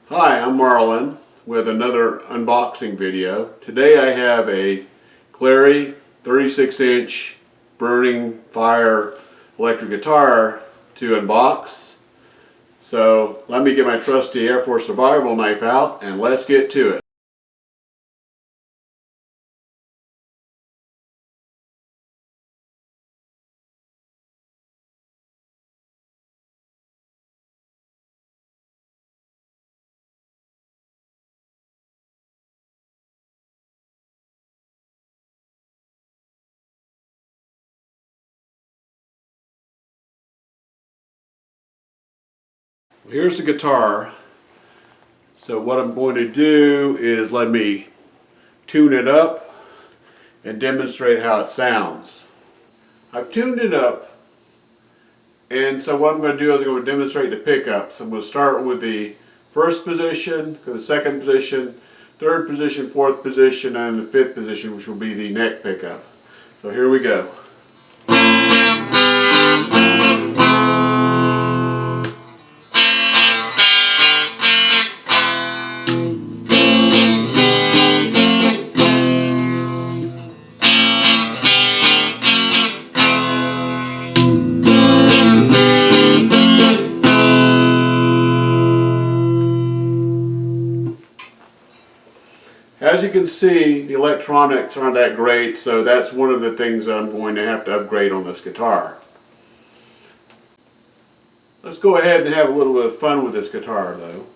Hi, I'm Marlon with another unboxing video. Today I have a Glarry 36-inch burning fire electric guitar to unbox. So let me get my trusty Air Force survival knife out and let's get to it. Here's the guitar. So what I'm going to do is let me tune it up and demonstrate how it sounds. I've tuned it up, and so what I'm going to do is I'm going to demonstrate the pickups. I'm going to start with the first position, the second position, third position, fourth position, and the fifth position, which will be the neck pickup. So here we go. As you can see, the electronics aren't that great, so that's one of the things that I'm going to have to upgrade on this guitar. Let's go ahead and have a little bit of fun with this guitar though.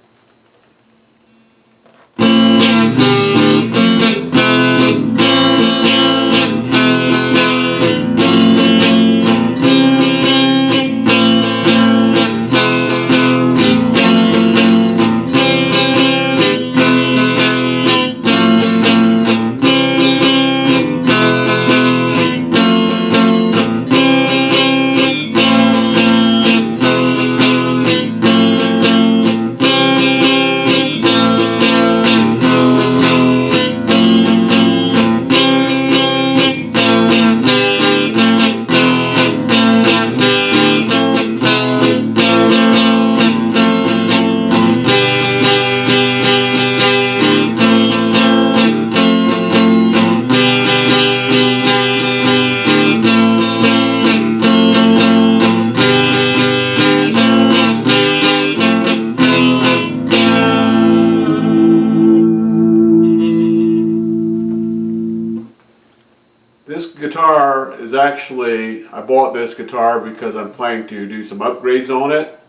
This guitar is actually, I bought this guitar because I'm planning to do some upgrades on it.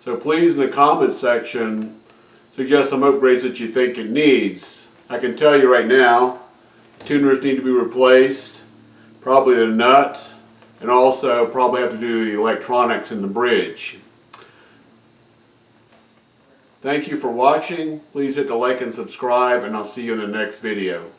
So please in the comment section suggest some upgrades that you think it needs. I can tell you right now, tuners need to be replaced, probably the nut, and also probably have to do the electronics in the bridge. Thank you for watching. Please hit the like and subscribe, and I'll see you in the next video.